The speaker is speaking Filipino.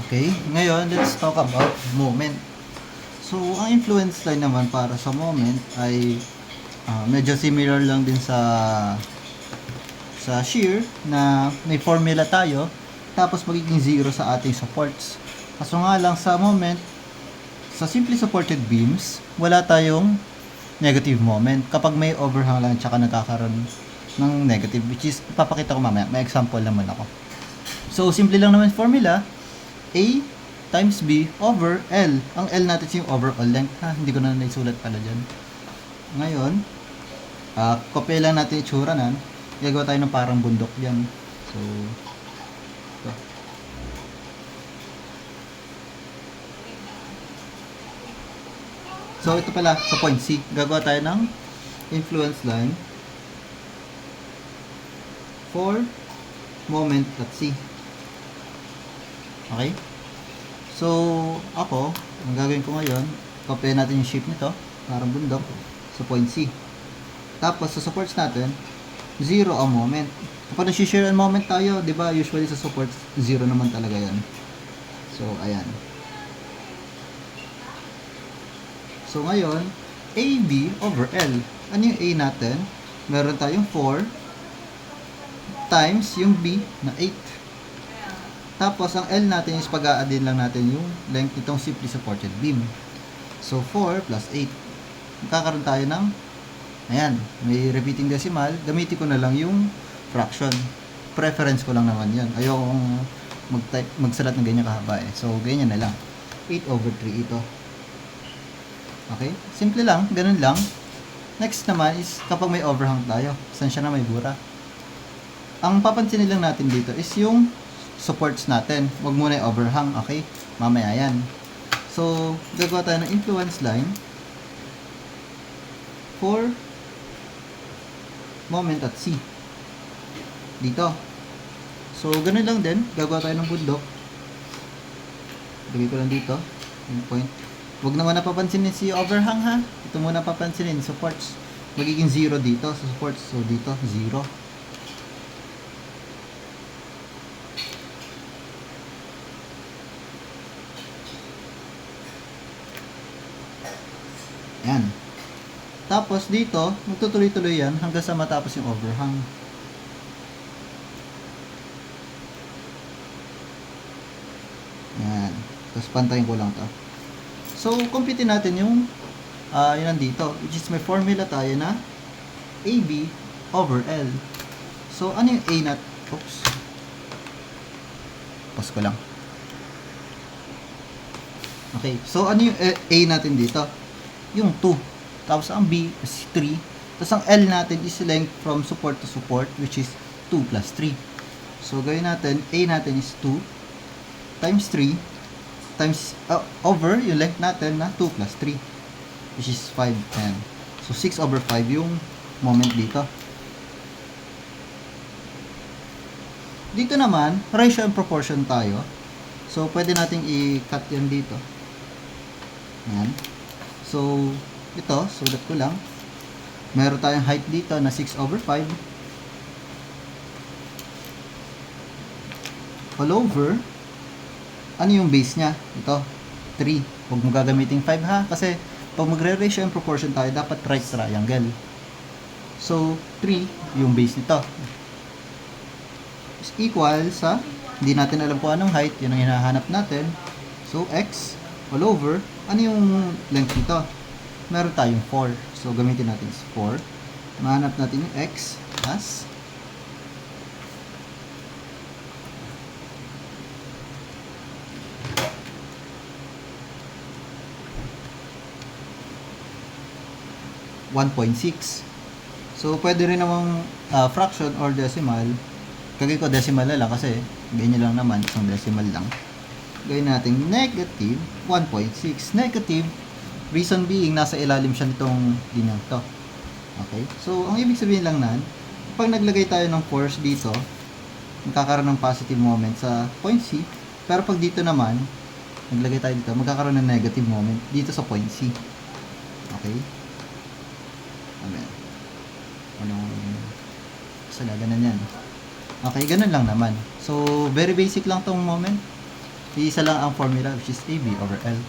Okay, ngayon let's talk about moment. So, ang influence line naman para sa moment ay medyo similar lang din sa shear na may formula tayo tapos magiging 0 sa ating supports. Kaso nga lang sa moment, sa simply supported beams, wala tayong negative moment kapag may overhang lang tsaka nagkakaroon ng negative, which is ipapakita ko mamaya, may example naman ako. So, simple lang naman formula, A times B over L. Ang L natin yung overall length, ha? Hindi ko na naisulat pala dyan. Ngayon, kopya lang natin itsura nan. Gagawa tayo ng parang bundok yan. So, ito. So, ito pala, sa point C. Gagawa tayo ng influence line for moment at C. Okay? So, ako, ang gagawin ko ngayon, kopya natin yung shape nito, parang bundok, sa point C. Tapos, sa supports natin, 0 ang moment. Kapag nag-share ang moment tayo, di ba, usually sa supports, 0 naman talaga yan. So, ayan. So, ngayon, AB over L. Ano yung A natin? Meron tayong 4 times yung B na 8. Tapos, ang L natin is pag-a-addin lang natin yung length nitong simply supported beam. So, 4 plus 8. Magkakaroon tayo ng, ayan, may repeating decimal. Gamitin ko na lang yung fraction. Preference ko lang naman yun. Ayokong magsalat ng ganyan kahaba eh. So, ganyan na lang. 8 over 3 ito. Okay? Simple lang. Ganun lang. Next naman is kapag may overhang tayo. Saan siya na may bura? Ang papansinin lang natin dito is yung supports natin. Huwag muna yung overhang, okay? Mamaya yan. So, gagawa tayo ng influence line for moment at C. Dito. So, ganun lang din. Gagawa tayo ng bundok. Lagay ko lang dito. Yung point. Huwag naman napapansinin si overhang, ha? Ito muna papansinin. Supports. Magiging 0 dito sa supports. So, dito, 0. Yan. Tapos dito, magtutuloy-tuloy yan hanggang sa matapos yung overhang. Yan. Tapos pantayin ko lang to. So, compute natin yung yun nandito, which is may formula tayo na AB over L. So, ano yung A nat? Oops. Pause ko lang. Okay. So, ano yung A natin dito? Yung 2. Tapos ang B is 3. Tapos ang L natin is length from support to support, which is 2 plus 3. So, gawin natin, A natin is 2 times 3 times over yung length natin na 2 plus 3, which is 5. Ayan. So, 6 over 5 yung moment dito. Dito naman, ratio and proportion tayo. So, pwede nating i-cut yan dito. Ayan. So, ito, sulat ko lang. Meron tayong height dito na 6 over 5. All over, ano yung base niya? Ito, 3. Huwag mo gagamitin 5 ha, kasi pag magre-ratio and proportion tayo, dapat right triangle. So, 3 yung base nito. Is equal sa, hindi natin alam kung anong height, yun ang hinahanap natin. So, x all over, ano yung length nito? Meron tayong 4. So, gamitin natin is 4. Mahanap natin yung x as 1.6. So, pwede rin namang fraction or decimal. Kagay ko decimal na lang kasi ganyan lang naman, isang decimal lang. Gawin natin negative 1.6. Negative, reason being, nasa ilalim siya nitong linyang to. Okay? So, ang ibig sabihin lang nan, pag naglagay tayo ng force dito, magkakaroon ng positive moment sa point C. Pero pag dito naman, naglagay tayo dito, magkakaroon ng negative moment dito sa point C. Okay? Amen. Anong kasalanan yan? Okay, ganun lang naman. So, very basic lang tong moment. Iisa lang ang formula which is AB over L.